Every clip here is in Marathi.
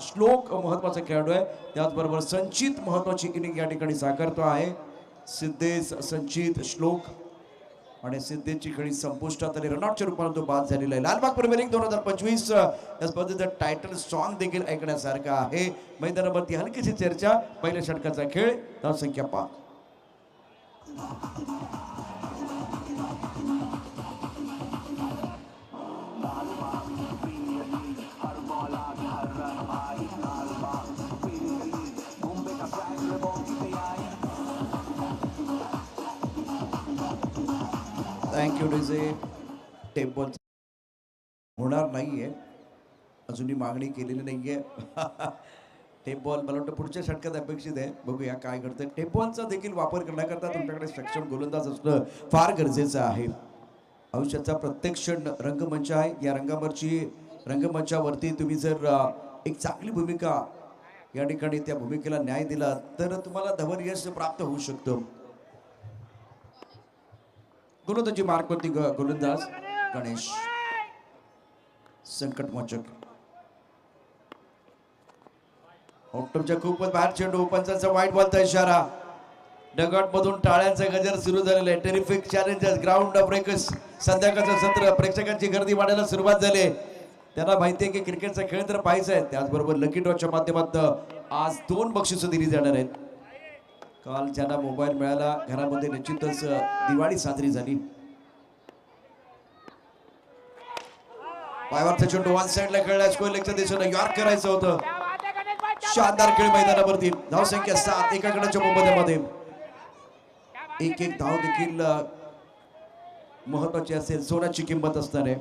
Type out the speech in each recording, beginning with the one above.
श्लोक महत्वाचा खेळाडू आहे, त्याचबरोबर संचित महत्वाची इनिंग या ठिकाणी साकारतो आहे. सिद्धेश, संचित, श्लोक आणि सिद्धेशची खेळी संपुष्टात आली, रनआउटच्या रूपाने तो बाद झालेला आहे. लालबाग प्रीमियर लीग 2025 या स्पर्धेचं टायटल सॉन्ग देखील ऐकण्यासारखं आहे. मैदानावरती हलकीशी चर्चा, पहिल्या षटकाचा खेळ, धावसंख्या 5. Thank you DJ. टेम्पल होणार नाहीये, अजूनही मागणी केलेली नाहीये. टेम्पॉल मला वाटतं पुढच्या षटकात अपेक्षित आहे. बघूया काय करतं. टेम्पॉलचा देखील वापर करण्याकरता तुमच्याकडे सक्षम गोलंदाज असणं फार गरजेचं आहे. आयुष्याचा प्रत्येक क्षण रंगमंच आहे. या रंगमंचावरती तुम्ही जर एक चांगली भूमिका या ठिकाणी त्या भूमिकेला न्याय दिला तर तुम्हाला धवन यश प्राप्त होऊ शकतं. गोलंदाजी मार्कवरती गोलंदाज गणेश. संकटमोचक ऑक्टोबरच्या खूपच बाहेर चेंडू, पंचांचा वाईट बॉलचा इशारा. डगआउट मधून टाळ्यांचा गजर सुरू झालेला आहे. टेरिफिक चॅलेंजर्स, ग्राउंड ब्रेकर्स, संध्याकाळचं सत्र, प्रेक्षकांची गर्दी वाढायला सुरुवात झाली. त्यांना माहिती आहे की क्रिकेटचा खेळ तर पाहायचा आहे. त्याचबरोबर लकी ड्रॉच्या माध्यमातून आज 2 बक्षिसं दिली जाणार आहेत. काल ज्यांना मोबाईल मिळाला घरामध्ये निश्चितच दिवाळी साजरी झाली. पायवरचा चेंडू वन साइडला खेळला, स्कोअर लेगच्या दिशेने यॉर्क करायचं होतं. शानदार खेळ मैदानावरती. धावसंख्या 7 एका गडाच्या मोबदल्यामध्ये. एक धाव देखील महत्वाची असेल, सोन्याची किंमत असणार आहे.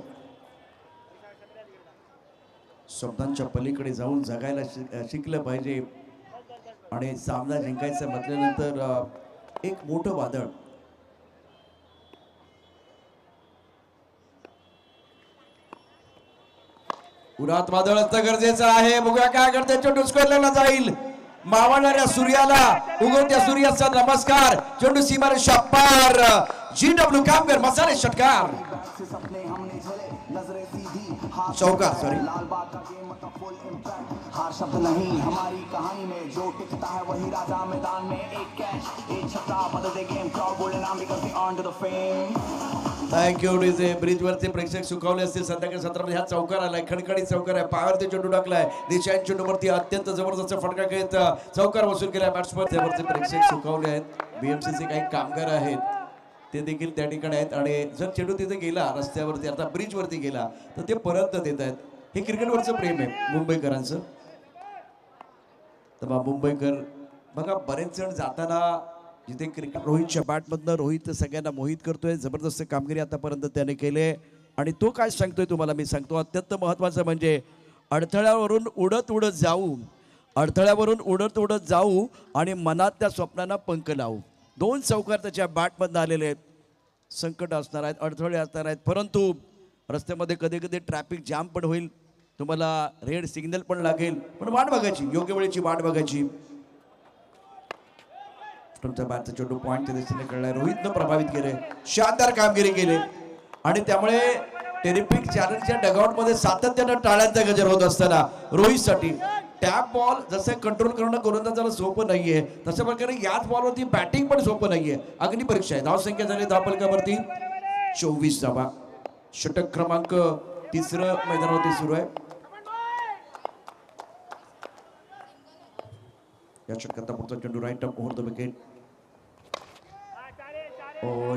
शब्दांच्या पलीकडे जाऊन जगायला शिकलं पाहिजे आणि सामना जिंकायचं म्हटल्यानंतर एक मोठं वादळ. उन्हात वादळ असणं गरजेचं आहे. बघूया काय करते. चेंडू स्क्वेअरला जाईल. मावळणाऱ्या सूर्याला, उगवत्या सूर्याचा नमस्कार. चेंडू सीमारेषा पार. GW कामगार मसाले षटकार. चौकार, सॉरी. हार शब्द नहीं हमारी कहानी में, जो टिकता है वही राजा मैदान में. एक कैच, एक छक्का, बदल दे गेम. क्राउड बोले नाम because we earn to the fame. Thank you DJ. ब्रिजवरचे प्रेक्षक सुखावले असतील. संध्याकाळी 17 ह्या चौकार आलाय, खणखणीत चौकार आहे. पायावरती चेंडू टाकलाय. दिशांच्या चेंडूवरती अत्यंत जबरदस्त फटका घेत चौकार वसूल केलाय बॅट्समन. त्यावरचे प्रेक्षक सुखावले आहेत. BMCचे काही कामगार आहेत ते देखील त्या ठिकाणी आहेत आणि जर चेंडू तिथे गेला रस्त्यावरती, आता ब्रिजवरती गेला तर ते परत देत आहेत. हे क्रिकेटवरचं प्रेम आहे मुंबईकरांचं. तर मुंबईकर बघा, बरेच जण जाताना जिथे क्रिकेट, रोहितच्या बॅटमधनं रोहित सगळ्यांना मोहित करतोय. जबरदस्त कामगिरी आतापर्यंत त्याने केले आणि तो काय सांगतोय तुम्हाला मी सांगतो. अत्यंत महत्त्वाचं म्हणजे अडथळ्यावरून उडत उडत जाऊ आणि मनात त्या स्वप्नांना पंख लावू. 2 चौकार त्याच्या बॅटमधनं आलेले आहेत. संकट असणार आहेत, अडथळे असणार आहेत, परंतु रस्त्यामध्ये कधी कधी ट्रॅफिक जाम पण होईल. तुम्हाला रेड सिग्नल पण लागेल, पण वाट बघायची, योग्य वेळेची वाट बघायची. तुमचा बॅटचा चेंडू पॉइंटच्या दिशेने खेळलाय. रोहितनं प्रभावित केले, शानदार कामगिरी केली आणि त्यामुळे टेरिफिक चॅलेंजच्या डगआउटमध्ये सातत्यानं टाळ्यांचा गजर होत असताना रोहितसाठी टॅप बॉल जसं कंट्रोल करणं गोलंदाजाला सोपं नाहीये, तशा प्रकारे याच बॉलवरती बॅटिंग पण सोपं नाहीये. अग्निपरीक्षा आहे. धावसंख्या झाली धावफलकावरती 24 धावा. षटक क्रमांक 3 मैदानावरती सुरू आहे. या षटकात पुढचा चेंडू right up over the wicket.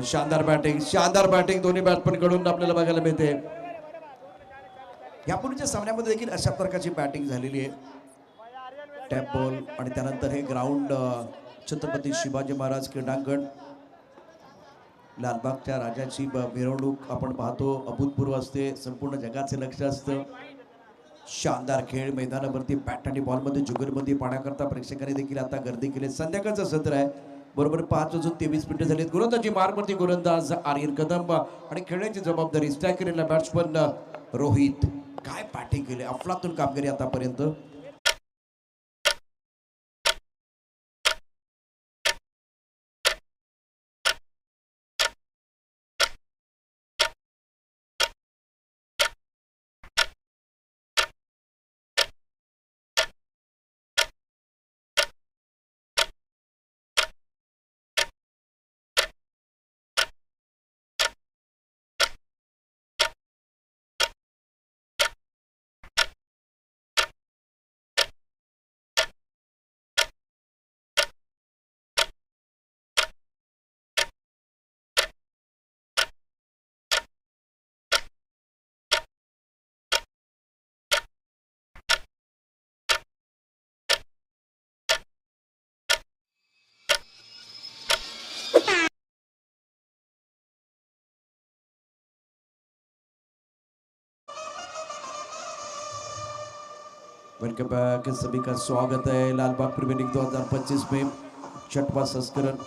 शानदार बॅटिंग दोन्ही बॅट्समन कडून आपल्याला बघायला मिळते. यापूर्वीच्या सामन्यामध्ये देखील अशा प्रकारची बॅटिंग झालेली आहे. टॅप बॉल आणि त्यानंतर हे ग्राउंड छत्रपती शिवाजी महाराज क्रीडांगण, लालबागच्या राजाची मिरवणूक आपण पाहतो. अभूतपूर्व असते, संपूर्ण जगाचे लक्ष असतं. शानदार खेळ मैदानावरती बॅट आणि बॉलमध्ये जुगलबंदी पाहण्याकरता प्रेक्षकांनी देखील आता गर्दी केली. संध्याकाळचं सत्र आहे. बरोबर 5:23 झालेत. गोलंदाजी मार्गवरती गोलंदाज आर्यन कदम आणि खेळण्याची जबाबदारी स्टॅक केलेला बॅट्समन रोहित. काय बॅटिंग केली, अफलातून कामगिरी आतापर्यंत. वेलकम बैक, सभी का स्वागत है लाल बाग प्रीमियर लीग 2025 में छठवां संस्करण।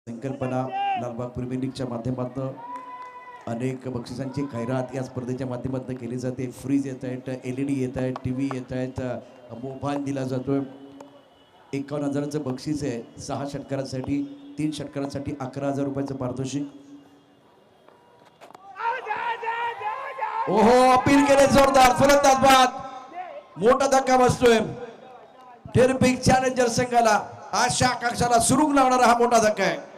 संकल्पना लालबाग प्रीमियर लीगच्या माध्यमातून अनेक बक्षिसांची खैरात या स्पर्धेच्या माध्यमातून केली जाते। फ्रीज येत आहेत, LED येत आहेत, TV येत आहेत, मोबाईल दिला जातोय। 51,000चं बक्षीस आहे 6 षटकारांसाठी, 3 षटकारांसाठी 11,000 रुपयाचं पारितोषिक। ओहो, अपील केले जोरदार, फलंदाज बाद, मोठा धक्का बसतोय टेरपिक चॅलेंजर संघाला, आशा आकांक्षाला सुरुंग लावणारा हा मोठा धक्का आहे।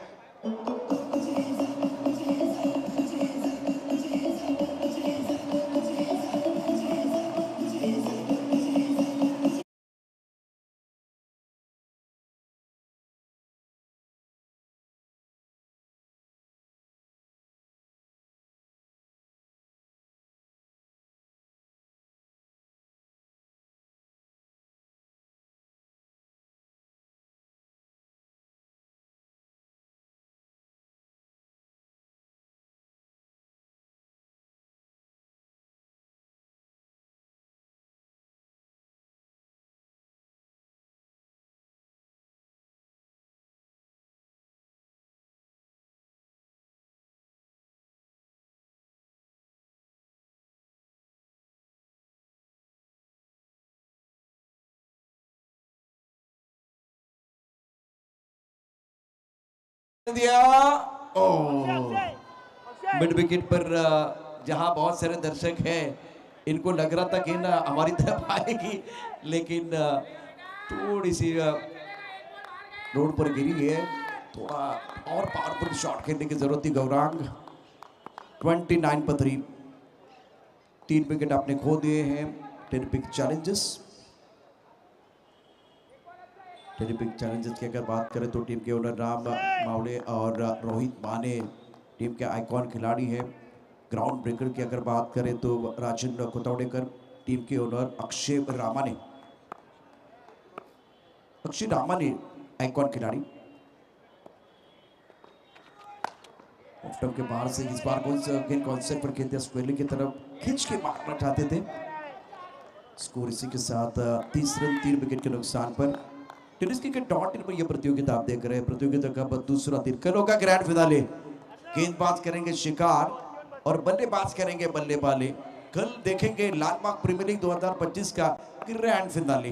दिया मिड विकेट पर जहां बहुत सारे दर्शक हैं, इनको लग रहा था गेंद हमारी तरफ आएगी, लेकिन थोड़ी सी रोड पर गिरी है। थोड़ा और पावरफुल शॉट खेलने की जरूरत थी गौरांग। 29 पर 3, 3 विकेट आपने खो दिए हैं टेरपिक चैलेंजर्स। टेरपिक चैलेंजर्स की अगर बात करें तो टीम के ओनर राम मावले और रोहित माने टीम के आइकॉन खिलाड़ी हैं। ग्राउंड ब्रेकर की अगर बात करें तो राजेंद्र कोतौड़ेकर, टीम के ओनर अक्षय रामाने, आइकॉन खिलाड़ी। ऑफ्टम के बाहर से इस बार गेंद कॉन्सेप्ट पर खेलते स्क्वेली की तरफ खींच के मारना चाहते थे। स्कोर इसी के साथ 30 रन 3 विकेट के नुकसान पर। टेनिस क्रिकेट .in पर यह प्रतियोगिता आप देख रहे हैं। प्रतियोगिता का दूसरा दिन, कल होगा ग्रैंड फिनाले। गेंदबाज करेंगे शिकार और बल्लेबाज करेंगे बल्लेबाले। कल देखेंगे लालबाग प्रीमियर लीग 2025 का ग्रैंड फिनाले।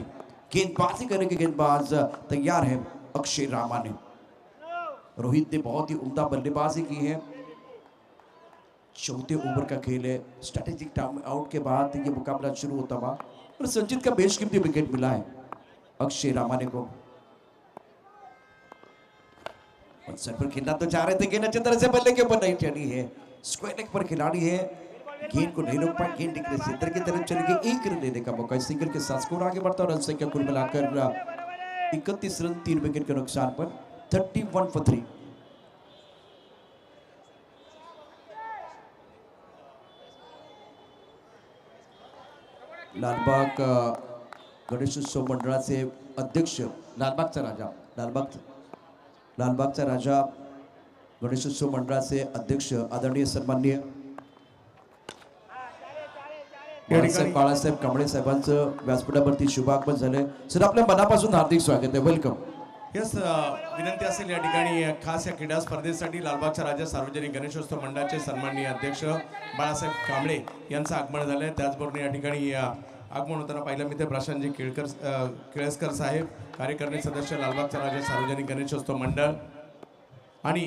गेंदबाजी करेंगे गेंदबाज तैयार है अक्षय रामाने। रोहित ने बहुत ही उम्दा बल्लेबाजी की है। चौथे ओवर का खेल है। स्ट्रेटेजिक टाइम आउट के बाद ये मुकाबला शुरू होता हुआ और संजीत का बेशकीमती विकेट मिला है अक्षय रामाने को। सर पर खेलना तो चाह रहे थे, गेंद अच्छी तरह से बल्ले के ऊपर नहीं चढ़ी है। स्क्वायर लेग पर खिलाड़ी है, गेंद को नहीं रोक पाए। गेंद निकले सेंटर की तरफ चली गई। 1 रन लेने का मौका, सिंगल के साथ स्कोर आगे बढ़ता। रन संख्या कुल मिलाकर 31 रन 3 विकेट के नुकसान पर 31 for 3। लालबाग गणेशोत्सव मंडळाचे अध्यक्ष, लालबागचा राजा गणेशोत्सव मंडळाचे अध्यक्ष आदरणीय सन्माननीय बाळासाहेब कांबळे साहेबांचं व्यासपीठावरती शुभागमन झालंय। सर, आपल्या मनापासून हार्दिक स्वागत आहे, वेलकम। यस, विनंती असेल या ठिकाणी खास या क्रीडा स्पर्धेसाठी लालबागच्या राजा सार्वजनिक गणेशोत्सव मंडळाचे सन्माननीय अध्यक्ष बाळासाहेब कांबळे यांचं आगमन झालंय। त्याचबरोबर या ठिकाणी आगमन होताना पाहिलं मी ते प्रशांतजी केळसकर साहेब, कार्यकारिणी सदस्य लालबागचा राजा सार्वजनिक गणेशोत्सव मंडळ, आणि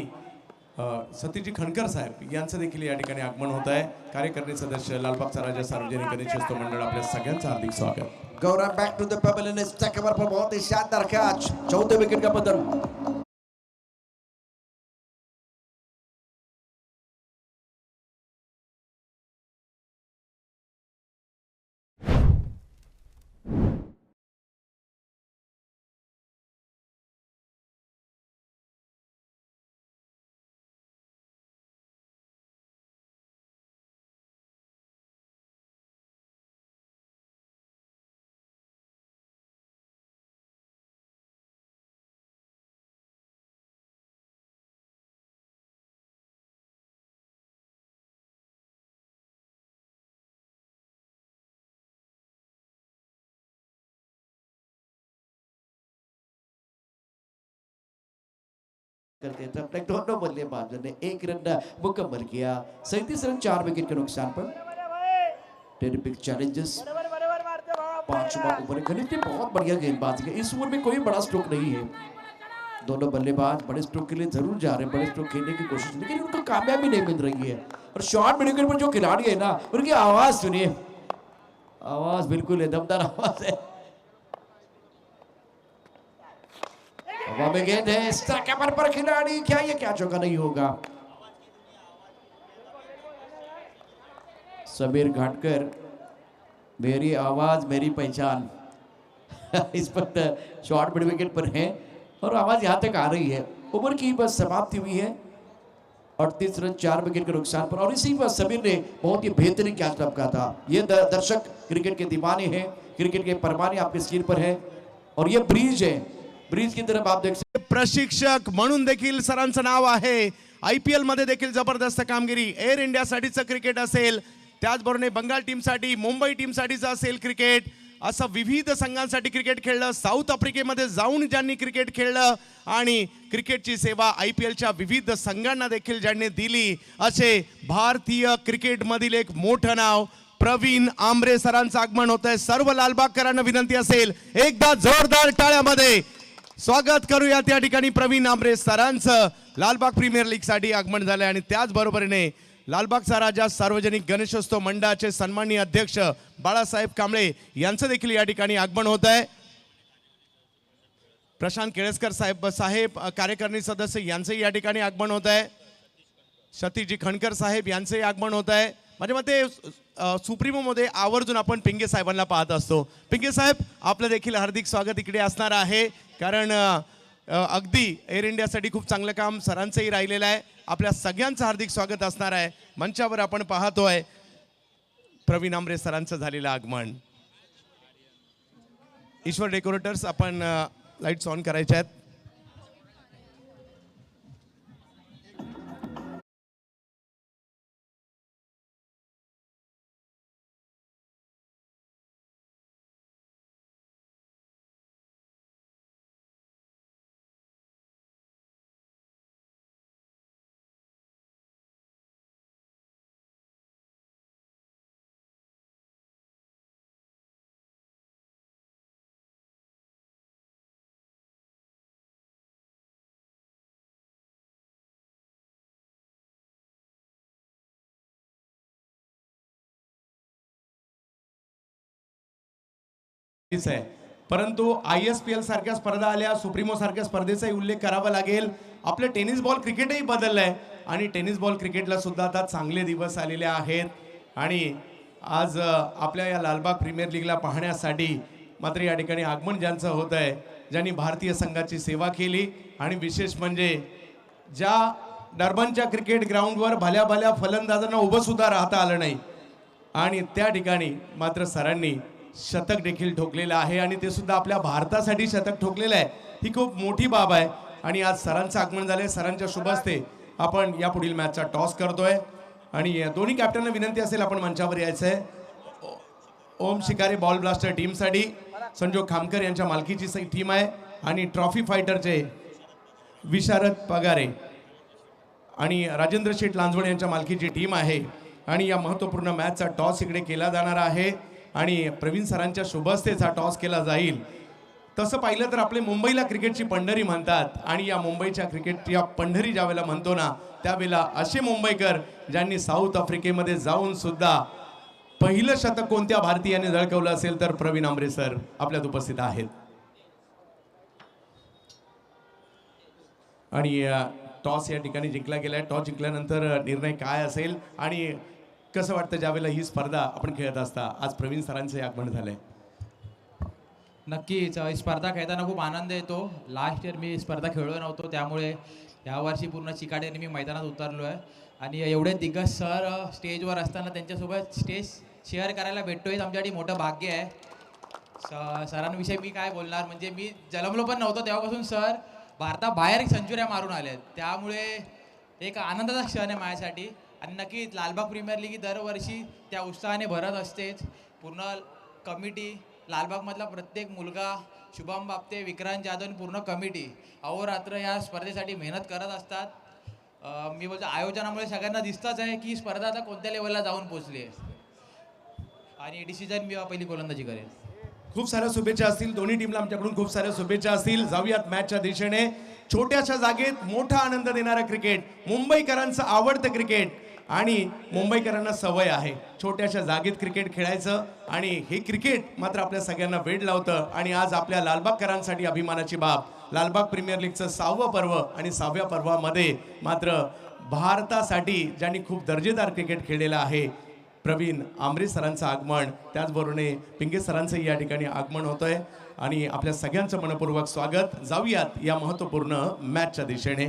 सतीजी खणकर साहेब यांचं देखील या ठिकाणी आगमन होत आहे। कार्यकारिणी सदस्य लालबागचा राजा सार्वजनिक गणेशोत्सव मंडळ, आपल्या सगळ्यांचं हार्दिक स्वागत। गौरव बैक टू द पेवेलियन, इस चक्कर पर बहुत ही शानदार कैच, चौथे विकेट का बदल। करते हैं तब तक दोनों बल्लेबाजों ने 1 रन मुकम्मल किया। 37 रन 4 विकेट के नुकसान पर। Terrific challenges. 5वां ओवर गणेश ने बहुत बढ़िया गेंदबाजी की। इस ओवर में कोई बड़ा स्ट्रोक नहीं है। दोनों बल्लेबाज बड़े स्ट्रोक के लिए जरूर जा रहे हैं, बड़े स्ट्रोक खेलने की कोशिश, लेकिन उनको कामयाबी नहीं मिल रही है। और शॉर्ट मिड विकेट पर जो खिलाड़ी है ना, उनकी आवाज सुनिए, आवाज बिल्कुल है, दमदार आवाज है। हवा में गेंद है, स्ट्राइक पर खिलाड़ी, क्या ये क्या चौका नहीं होगा। समीर घाटकर, मेरी आवाज मेरी पहचान इस वक्त शॉर्ट मिड विकेट पर है और आवाज यहां तक आ रही है। ओवर की बस समाप्ति हुई है 38 रन 4 विकेट के नुकसान पर। और इसी पर समीर ने बहुत ही बेहतरीन कैच लपका था। ये दर्शक क्रिकेट के दीवाने हैं, क्रिकेट के परवाने आपके स्क्रीन पर है। और ये ब्रिज है, ब्रिज की तरफ आप देख सकते। प्रशिक्षक म्हणून देखील सरांचं नाव आहे। IPL मध्ये देखील जबरदस्त कामगिरी। एअर इंडियासाठीचं क्रिकेट असेल, त्याचबरोबर बंगाल टीमसाठी, मुंबई टीमसाठीचं असेल क्रिकेट, असं विविध संघांसाठी क्रिकेट खेळलं। साऊथ आफ्रिकेमध्ये जाऊन ज्यांनी क्रिकेट खेळलं आणि क्रिकेटची सेवा IPLच्या विविध संघांना देखील ज्यांनी दिली, असे भारतीय क्रिकेटमधील एक मोठं नाव प्रवीण आमरे सरांचं आगमन होतंय। सर्व लालबागकरांना विनंती असेल, एकदा जोरदार टाळ्यामध्ये स्वागत करूया त्या ठिकाणी प्रवीण आमरे सरांचं। लालबाग प्रीमियर लीग साठी आगमन झालंय आणि त्याच बरोबरीने लालबागचा राजा सार्वजनिक गणेशोत्सव मंडळाचे सन्माननीय अध्यक्ष बाळासाहेब कांबळे यांचं देखील या ठिकाणी आगमन होत आहे। प्रशांत केळेकर साहेब कार्यकारिणी सदस्य यांचंही या ठिकाणी आगमन होत आहे। सतीशजी खणकर साहेब यांचंही आगमन होत आहे। माझ्या मते सुप्रीमो मध्ये आवर्जून आपण पिंगे साहेबांना पाहत असतो। पिंगे साहेब, आपलं देखील हार्दिक स्वागत इकडे असणार आहे, कारण अगदी एअर इंडियासाठी खूप चांगलं काम सरांचंही राहिलेलं आहे। आपल्या सगळ्यांचं हार्दिक स्वागत असणार आहे। मंचावर आपण पाहतोय प्रवीण आमरे सरांचं झालेलं आगमन। ईश्वर डेकोरेटर्स, आपण लाईट्स ऑन करायच्या आहेत। आहे, परंतु ISPL सारख्या स्पर्धा आल्या, सुप्रीमो सारख्या स्पर्धेचाही उल्लेख करावा लागेल। आपलं टेनिस बॉल क्रिकेटही बदललंय आणि टेनिस बॉल क्रिकेटला सुद्धा आता चांगले दिवस आलेले आहेत। आणि आज आपल्या या लालबाग प्रीमियर लीगला पाहण्यासाठी मात्र या ठिकाणी आगमन ज्यांचं होत आहे, ज्यांनी भारतीय संघाची सेवा केली आणि विशेष म्हणजे ज्या डर्बनच्या क्रिकेट ग्राउंडवर भल्या भल्या फलंदाजांना उभं सुद्धा राहता आलं नाही आणि त्या ठिकाणी मात्र सरांनी शतक देखील ठोकलेलं आहे आणि ते सुद्धा आपल्या भारतासाठी शतक ठोकलेलं आहे। ही खूप मोठी बाब आहे आणि आज सरांचं आगमन झालंय। सरांच्या शुभ हस्ते आपण या पुढील मॅचचा टॉस करतोय आणि दोन्ही कॅप्टनना विनंती असेल आपण मंचावर यायचंय। ओम शिकारे बॉल ब्लास्टर टीमसाठी संजोग खामकर यांच्या मालकीची टीम आहे आणि ट्रॉफी फायटरचे विशारद पगारे आणि राजेंद्र शेठ लांजवण यांच्या मालकीची टीम आहे आणि या महत्त्वपूर्ण मॅचचा टॉस इकडे केला जाणार आहे आणि प्रवीण सरांच्या शुभ हस्तेचा टॉस केला जाईल। तसं पाहिलं तर आपले मुंबईला क्रिकेटची पंढरी म्हणतात आणि या मुंबईच्या क्रिकेट या पंढरी ज्यावेळेला म्हणतो ना, त्यावेळेला असे मुंबईकर ज्यांनी साऊथ आफ्रिकेमध्ये जाऊन सुद्धा पहिलं शतक कोणत्या भारतीयाने झळकवलं असेल तर प्रवीण आमरे सर आपल्यात उपस्थित आहेत। आणि टॉस या ठिकाणी जिंकला गेलाय। टॉस जिंकल्यानंतर निर्णय काय असेल आणि कसं वाटतं ज्यावेळेला ही स्पर्धा आपण खेळत असता, आज प्रवीण सरांचं आगमन झालंय? नक्कीच स्पर्धा खेळताना खूप आनंद येतो। लास्ट इयर मी स्पर्धा खेळलो नव्हतो, त्यामुळे यावर्षी पूर्ण चिकाटीने मी मैदानात उतरलो आहे आणि एवढे दिग्गज सर स्टेजवर असताना त्यांच्यासोबत स्टेज शेअर करायला भेटतोय, आमच्यासाठी मोठं भाग्य आहे। सरांविषयी मी काय बोलणार, म्हणजे मी जन्मलो पण नव्हतो तेव्हापासून सर भारताबाहेर सेंचुऱ्या मारून आले, त्यामुळे एक आनंदाचा क्षण आहे माझ्यासाठी। आणि नक्कीच लालबाग प्रीमियर लीग दरवर्षी त्या उत्साहाने भरत असतेच। पूर्ण कमिटी, लालबागमधला प्रत्येक मुलगा शुभम बापते, विक्रांत जाधव आणि पूर्ण कमिटी अहोरात्र या स्पर्धेसाठी मेहनत करत असतात. मी बोलतो आयोजनामुळे सगळ्यांना दिसतच आहे की स्पर्धा आता कोणत्या लेवलला जाऊन पोहोचली आहे. आणि डिसिजन मी पहिली गोलंदाजी करेन. खूप साऱ्या शुभेच्छा असतील दोन्ही टीमला आमच्याकडून, खूप साऱ्या शुभेच्छा असतील. जाऊयात मॅचच्या दिशेने. छोट्याशा जागेत मोठा आनंद देणारा क्रिकेट, मुंबईकरांचं आवडतं क्रिकेट आणि मुंबईकरांना सवय आहे छोट्याशा जागेत क्रिकेट खेळायचं आणि हे क्रिकेट मात्र आपल्या सगळ्यांना वेड लावतं. आणि आज आपल्या लालबागकरांसाठी अभिमानाची बाब, लालबाग प्रीमियर लीगचं 6वं पर्व आणि 6व्या पर्वामध्ये मात्र भारतासाठी ज्यांनी खूप दर्जेदार क्रिकेट खेळलेलं आहे प्रवीण आमरे सरांचं आगमन, त्याचबरोबर पिंगे सरांचं या ठिकाणी आगमन होतंय आणि आपल्या सगळ्यांचं मनपूर्वक स्वागत. जाऊयात या महत्त्वपूर्ण मॅचच्या दिशेने.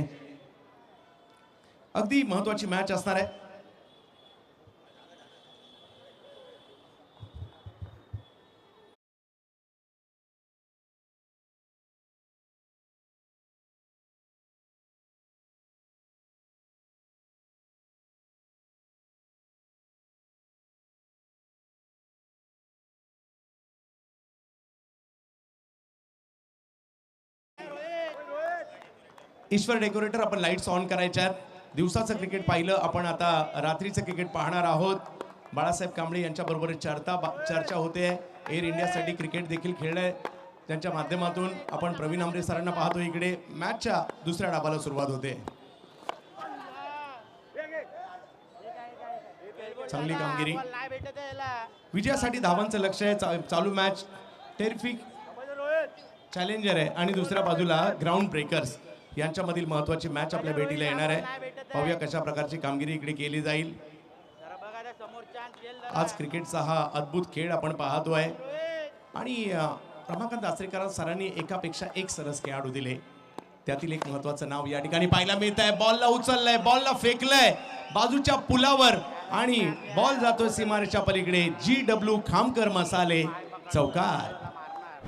अगदी महत्त्वाची मॅच असणार आहे. ईश्वर डेकोरेटर, आपण लाईट्स ऑन करायच्या आहेत. दिवसाचं क्रिकेट पाहिलं आपण, आता रात्रीचं क्रिकेट पाहणार आहोत. बाळासाहेब कांबळे यांच्याबरोबर चर्चा होते. एअर इंडियासाठी क्रिकेट देखील खेळलंय, त्यांच्या माध्यमातून आपण प्रवीण आमरे सरांना पाहतो. इकडे मॅचच्या दुसऱ्या डाबाला सुरुवात होते. चांगली कामगिरी, विजयासाठी धावांचं लक्ष आहे. चालू मॅच टेरिफिक चॅलेंजर आहे आणि दुसऱ्या बाजूला ग्राउंड ब्रेकर्स यांच्यामधील महत्त्वाची मॅच आपल्या भेटीला येणार आहे. पाहूया कशा प्रकारची कामगिरी इकडे केली जाईल. आज क्रिकेटचा हा अद्भुत खेळ आपण पाहतोय आणि रमाकांत आचरेकर सरांनी एकापेक्षा एक सरस खेळाडू दिले. त्यातील एक महत्त्वाचं नाव या ठिकाणी पाहायला मिळत आहे. बॉलला उचललंय, बॉलला फेकलंय बाजूच्या पुलावर आणि बॉल जातोय सीमारेषा पलीकडे. GW खामकर मसाले, चौकार.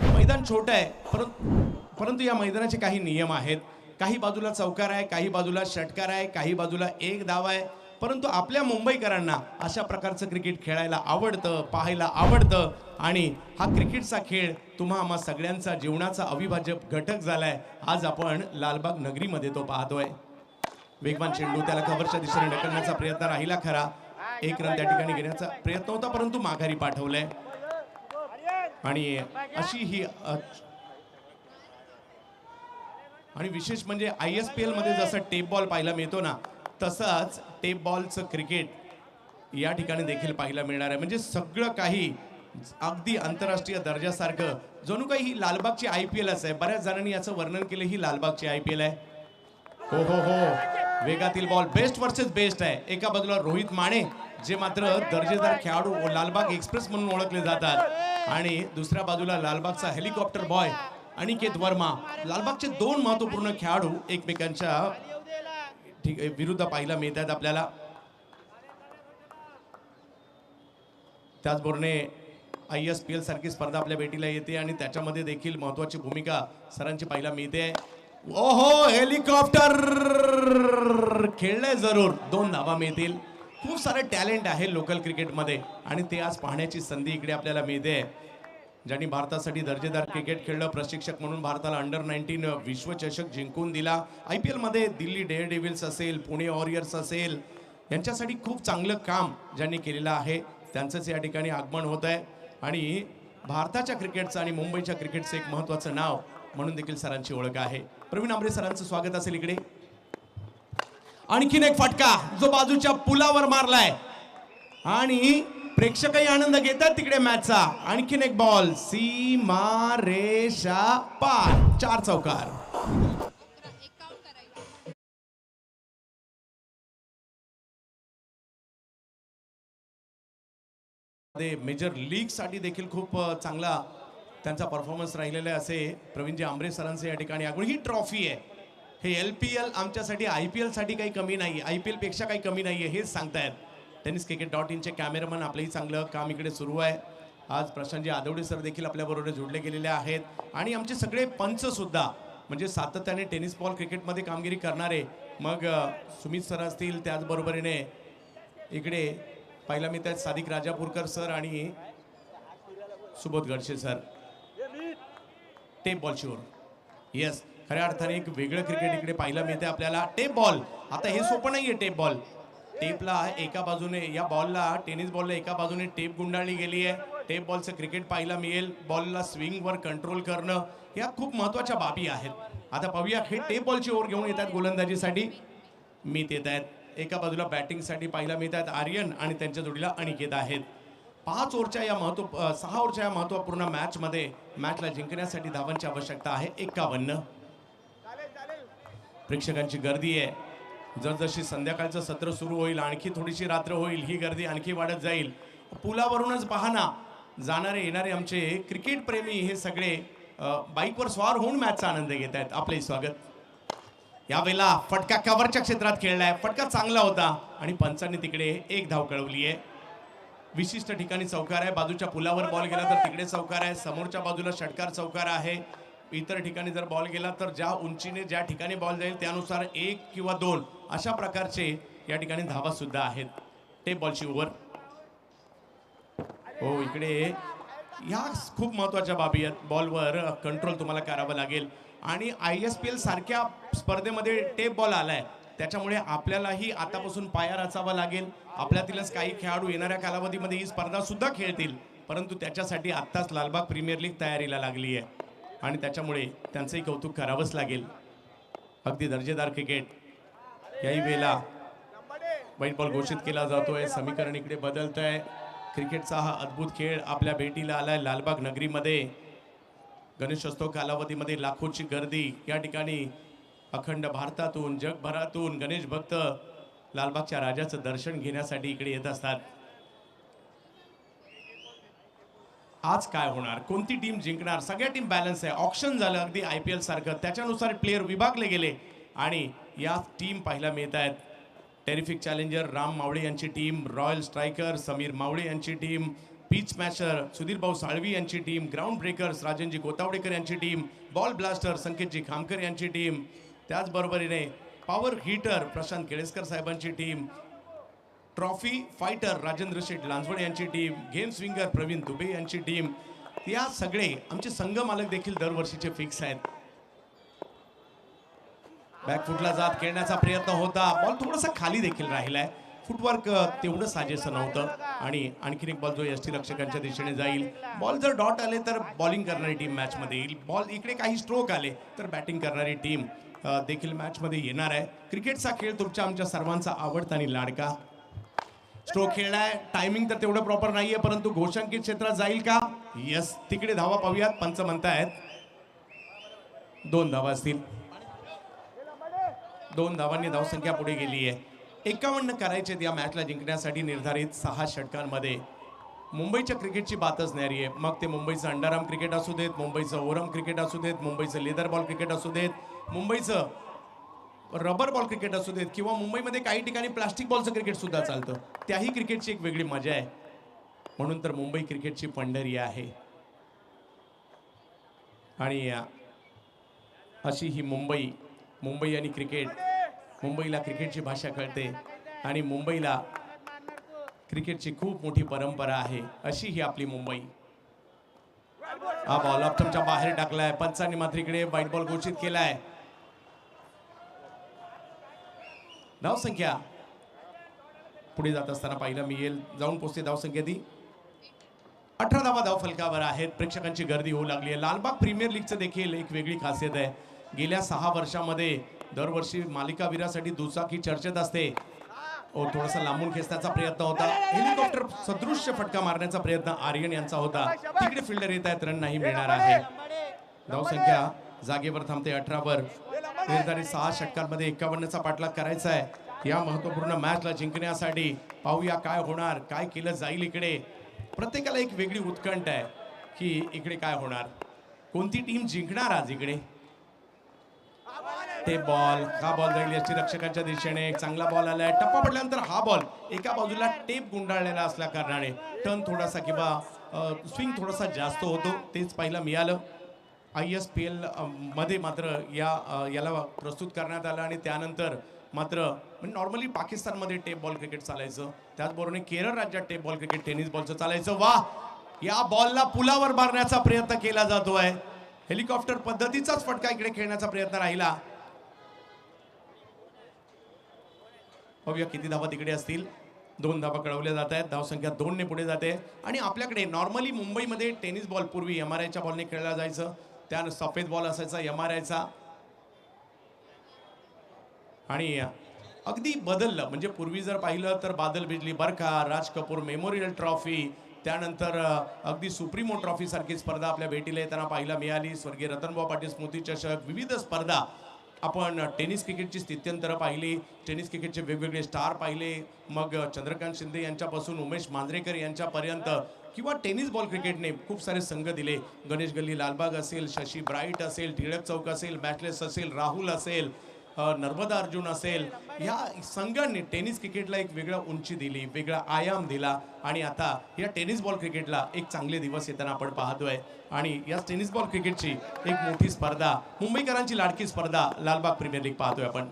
मैदान छोटं आहे परंतु या मैदानाचे काही नियम आहेत. काही बाजूला चौकार आहे, काही बाजूला षटकार आहे, काही बाजूला एक धाव आहे. परंतु आपल्या मुंबईकरांना अशा प्रकारचं क्रिकेट खेळायला आवडतं, पाहायला आवडतं आणि हा क्रिकेटचा खेळ तुम्हा आम्हा सगळ्यांचा जीवनाचा अविभाज्य घटक झालाय. आज आपण लालबाग नगरीमध्ये तो पाहतोय. वेगवान चेंडू त्याला कव्हरच्या दिशेने ढकलण्याचा प्रयत्न राहिला खरा. एक रन त्या ठिकाणी घेण्याचा प्रयत्न होता परंतु माघारी पाठवलंय. आणि अशी ही आणि विशेष म्हणजे ISPL मध्ये जसं टेप बॉल पाहायला मिळतो ना, तसंच टेप बॉलचं क्रिकेट या ठिकाणी देखील पाहायला मिळणार आहे. म्हणजे सगळं काही अगदी आंतरराष्ट्रीय दर्जासारखं, जणू काही ही लालबागची IPLच आहे. बऱ्याच जणांनी याचं वर्णन केलं ही लालबागची IPL आहे. हो हो हो, वेगातील बॉल बेस्ट वर्सेस बेस्ट आहे. एका बाजूला रोहित माने जे मात्र दर्जेदार खेळाडू लालबाग एक्सप्रेस म्हणून ओळखले जातात आणि दुसऱ्या बाजूला लालबागचा हेलिकॉप्टर बॉय अनिकेत वर्मा. लालबागचे दोन महत्त्वपूर्ण खेळाडू एकमेकांच्या विरुद्ध पाहायला मिळतात आपल्याला. त्याचबरोबर ISPL सारखी स्पर्धा आपल्या भेटीला येते आणि त्याच्यामध्ये देखील महत्त्वाची भूमिका सरांची पाहायला मिळते. ओहो, हेलिकॉप्टर खेळलंय जरूर, 2 धावा मिळतील. खूप सारं टॅलेंट आहे लोकल क्रिकेटमध्ये आणि ते आज पाहण्याची संधी इकडे आपल्याला मिळते. ज्यांनी भारतासाठी दर्जेदार क्रिकेट खेळलं, प्रशिक्षक म्हणून भारताला अंडर-19 विश्वचषक जिंकून दिला. IPL मध्ये दिल्ली डेअरडेव्हिल्स असेल, पुणे वॉरियर्स असेल, यांच्यासाठी खूप चांगलं काम ज्यांनी केलेलं आहे त्यांचंच या ठिकाणी आगमन होत आहे. आणि भारताच्या क्रिकेटचं आणि मुंबईच्या क्रिकेटचं एक महत्त्वाचं नाव म्हणून देखील सरांची ओळख आहे. प्रवीण आमरे सरांचं स्वागत असेल इकडे. आणखीन एक फटका जो बाजूच्या पुलावर मारलाय आणि प्रेक्षकही आनंद घेतात तिकडे मॅचचा. आणखीन एक बॉल सीमा रेषा पार, 4 चौकार. मेजर लीग साठी देखील खूप चांगला त्यांचा परफॉर्मन्स राहिलेला आहे असे प्रवीणजी आमरे सरांचे या ठिकाणी आगमन. ही ट्रॉफी आहे, हे LPL आमच्यासाठी IPL साठी काही कमी नाही, IPL पेक्षा काही कमी नाहीये हेच सांगतायत. tenniscricket.in चे कॅमेरामन आपलंही चांगलं काम इकडे सुरू आहे. आज प्रशांतजी आदवडे सर देखील आपल्याबरोबर जोडले गेलेले आहेत आणि आमचे सगळे पंच सुद्धा म्हणजे सातत्याने टेनिस बॉल क्रिकेटमध्ये कामगिरी करणारे, मग सुमित सर असतील, त्याचबरोबरीने इकडे पाहायला मिळतात सादिक राजापूरकर सर आणि सुबोध गडसे सर. टेप बॉलची ओव्हर. येस, खऱ्या अर्थाने एक वेगळं क्रिकेट इकडे पाहायला मिळते आपल्याला. टेप बॉल, आता हे सोपं नाहीये टेप बॉल. टेपला एका बाजूने, या बॉलला, टेनिस बॉलला एका बाजूने टेप गुंडाळली गेली आहे. टेप बॉलचं क्रिकेट पाहायला मिळेल. बॉलला स्विंगवर कंट्रोल करणं, या खूप महत्त्वाच्या बाबी आहेत. आता पाहूया, हे टेप बॉलची ओव्हर घेऊन येतात गोलंदाजीसाठी. मीत येत आहेत. एका बाजूला बॅटिंगसाठी पाहायला मिळतात आर्यन आणि त्यांच्या जोडीला अनिकेत आहेत. 6 ओव्हरच्या या महत्त्वपूर्ण मॅचमध्ये मॅचला जिंकण्यासाठी धावांची आवश्यकता आहे 51. प्रेक्षकांची गर्दी आहे. जसजशी संध्याकाळचं सत्र सुरू होईल, आणखी थोडीशी रात्र होईल, ही गर्दी आणखी वाढत जाईल. पुलावरूनच पाहना जाणारे येणारे आमचे क्रिकेट प्रेमी हे सगळे बाईकवर स्वार होऊन मॅचचा आनंद घेत आहेत. आपले स्वागत. यावेळेला फटका कव्हरच्या क्षेत्रात खेळलाय. फटका चांगला होता आणि पंचांनी तिकडे एक धाव कळवली आहे. विशिष्ट ठिकाणी चौकार आहे. बाजूच्या पुलावर बॉल गेला तर तिकडे चौकार आहे. समोरच्या बाजूला षटकार चौकार आहे. इतर ठिकाणी जर बॉल गेला तर ज्या उंचीने ज्या ठिकाणी बॉल जाईल त्यानुसार 1 किंवा 2 अशा प्रकारचे या ठिकाणी धावा सुद्धा आहेत. टेप बॉलची ओव्हर. हो, इकडे या खूप महत्त्वाच्या बाबी आहेत. बॉलवर कंट्रोल तुम्हाला करावं लागेल आणि ISPL सारख्या स्पर्धेमध्ये टेप बॉल आलाय, त्याच्यामुळे आपल्यालाही आतापासून पाया रचावा लागेल. आपल्यातीलच काही खेळाडू येणाऱ्या कालावधीमध्ये ही स्पर्धा सुद्धा खेळतील, परंतु त्याच्यासाठी आत्ताच लालबाग प्रीमियर लीग तयारीला लागली आहे आणि त्याच्यामुळे त्यांचंही कौतुक करावंच लागेल. अगदी दर्जेदार क्रिकेट. याही वेळेला व्हाईट बॉल घोषित केला जातोय. समीकरण इकडे बदलत आहे. क्रिकेटचा हा अद्भुत खेळ आपल्या भेटीला आलाय लालबाग नगरीमध्ये. गणेशोत्सव कालावधीमध्ये लाखोची गर्दी या ठिकाणी अखंड भारतातून जगभरातून गणेश भक्त लालबागच्या राजाचं दर्शन घेण्यासाठी इकडे येत असतात. आज काय होणार, कोणती टीम जिंकणार, सगळ्या टीम बॅलन्स आहे. ऑक्शन झालं अगदी IPL सारखं, त्याच्यानुसार प्लेयर विभागले गेले आणि या टीम पाहायला मिळत आहेत. टेरिफिक चॅलेंजर राम मावळे यांची team, royal striker Sameer Mawale यांची टीम, पीच स्मॅशर सुधीर भाऊ साळवी यांची team, ground breakers Rajanji Gotawadekar यांची team, ball blaster Sanketji Khamkar यांची टीम, त्याचबरोबरीने पॉवर हिटर प्रशांत केळेसकर साहेबांची team, trophy fighter Rajendra Sheth Lanjawade यांची team, game swinger Pravin Dubey यांची टीम. या सगळे आमचे संघ मालक देखील दरवर्षीचे फिक्स आहेत. बॅकफुटला जात खेळण्याचा प्रयत्न होता. बॉल थोडासा खाली देखील राहिलाय. फुटवर्क तेवढं साजेसं नव्हतं आणि आणखीन एक बॉल जो यष्टीरक्षकांच्या दिशेने जाईल. बॉल जर डॉट आले तर बॉलिंग करणारी टीम मॅचमध्ये येईल. बॉल इकडे काही स्ट्रोक आले तर बॅटिंग करणारी टीम देखील मॅचमध्ये येणार आहे. क्रिकेटचा खेळ तुमच्या आमच्या सर्वांचा आवडता आणि लाडका. स्ट्रोक खेळलाय. टायमिंग तर तेवढं प्रॉपर नाहीये, परंतु घोषांकित क्षेत्रात जाईल का? यस, तिकडे धावा पाहूयात. पंच म्हणतायत 2 धावा असतील. 2 धावांनी धावसंख्या पुढे गेली आहे. 51 करायचे या मॅचला जिंकण्यासाठी निर्धारित 6 षटकांमध्ये. मुंबईच्या क्रिकेटची बातच न्यारी आहे. मग ते मुंबईचं अंडरआर्म क्रिकेट असू देत, मुंबईचं ओव्हरआर्म क्रिकेट असू देत, मुंबईचं लेदर बॉल क्रिकेट असू देत, मुंबईचं रबर बॉल क्रिकेट असू देत किंवा मुंबईमध्ये काही ठिकाणी प्लास्टिक बॉलचं क्रिकेट सुद्धा चालतं. त्याही क्रिकेटची एक वेगळी मजा आहे. म्हणून तर मुंबई क्रिकेटची पंढरी आहे. आणि अशी ही मुंबई आणि क्रिकेट. मुंबईला क्रिकेटची भाषा कळते आणि मुंबईला क्रिकेटची खूप मोठी परंपरा आहे. अशी ही आपली मुंबई. हा बॉल ऑप्टमच्या बाहेर टाकलाय. पंचांनी मात्र इकडे व्हाईट बॉल घोषित केलाय. धावसंख्या पुढे जात असताना पाहायला मिळेल. जाऊन पोहोचते धावसंख्या ती 18 धावा धाव फलकावर आहेत. प्रेक्षकांची गर्दी होऊ लागली आहे. लालबाग प्रीमियर लीगचं देखील एक वेगळी खासियत आहे. गेल्या 6 वर्षामध्ये दरवर्षी मालिकावीरासाठी दुचाकी चर्चेत असते. थोडासा लांबून खेचण्याचा प्रयत्न होता. हेलिकॉप्टर सदृश्य फटका मारण्याचा प्रयत्न आर्यन यांचा होता. तिकडे फिल्डर येत आहेत. रन नाही मिळणार आहे. धावसंख्या जागेवर थांबते 18 वर. निर्धारित 6 षटकांमध्ये 51चा पाठलाग करायचा आहे या महत्त्वपूर्ण मॅचला जिंकण्यासाठी. पाहूया काय होणार, काय केलं जाईल. इकडे प्रत्येकाला एक वेगळी उत्कंठ आहे की इकडे काय होणार, कोणती टीम जिंकणार आज. इकडे टेप बॉल, हा बॉल जाईल यष्टीरक्षकांच्या दिशेने. एक चांगला बॉल आलाय. टप्पा पडल्यानंतर हा बॉल एका बाजूला टेप गुंडाळलेला असल्या कारणाने टर्न थोडासा किंवा स्विंग थोडासा जास्त होतो. तेच पाहायला मिळालं. ISPL मध्ये मात्र याला प्रस्तुत करण्यात आलं आणि त्यानंतर मात्र नॉर्मली पाकिस्तानमध्ये टेप बॉल क्रिकेट चालायचं, त्याचबरोबर केरळ राज्यात टेप बॉल क्रिकेट टेनिस बॉलचं चालायचं. वा, या बॉलला पुलावर मारण्याचा प्रयत्न केला जातोय. हेलिकॉप्टर पद्धतीचाच फटका इकडे खेळण्याचा प्रयत्न राहिला. बघूया किती धावा तिकडे असतील. 2 धावा कळवल्या जात आहेत. धावसंख्या 2 ने पुढे जाते. आणि आपल्याकडे नॉर्मली मुंबईमध्ये टेनिस बॉल पूर्वी MRIच्या बॉलने खेळला जायचं. त्या सफेद बॉल असायचा MRIचा. आणि अगदी बदललं. म्हणजे पूर्वी जर पाहिलं तर बादल बिजली बरखा, राज कपूर मेमोरियल ट्रॉफी, त्यानंतर अगदी सुप्रीमो ट्रॉफी सारखी स्पर्धा आपल्या भेटीला येताना पाहायला मिळाली. स्वर्गीय रतनभाऊ पाटील स्मृती चषक, विविध स्पर्धा आपण टेनिस क्रिकेटची स्थित्यंतरं पाहिली. टेनिस क्रिकेटचे वेगवेगळे स्टार पाहिले. मग चंद्रकांत शिंदे यांच्यापासून उमेश मांजरेकर यांच्यापर्यंत किंवा टेनिस बॉल क्रिकेटने खूप सारे संघ दिले. गणेश गल्ली लालबाग असेल, शशी ब्राईट असेल, टिळक चौक असेल, मॅचलेस असेल, राहुल असेल, नर्मदा अर्जुन असेल, या संघांनी टेनिस क्रिकेटला एक वेगळा उंची दिली, वेगळा आयाम दिला. आणि आता या टेनिस बॉल क्रिकेटला एक चांगले दिवस येताना आपण पाहतोय. आणि या टेनिस बॉल क्रिकेटची एक मोठी स्पर्धा, मुंबईकरांची लाडकी स्पर्धा लालबाग प्रीमियर लीग पाहतोय आपण.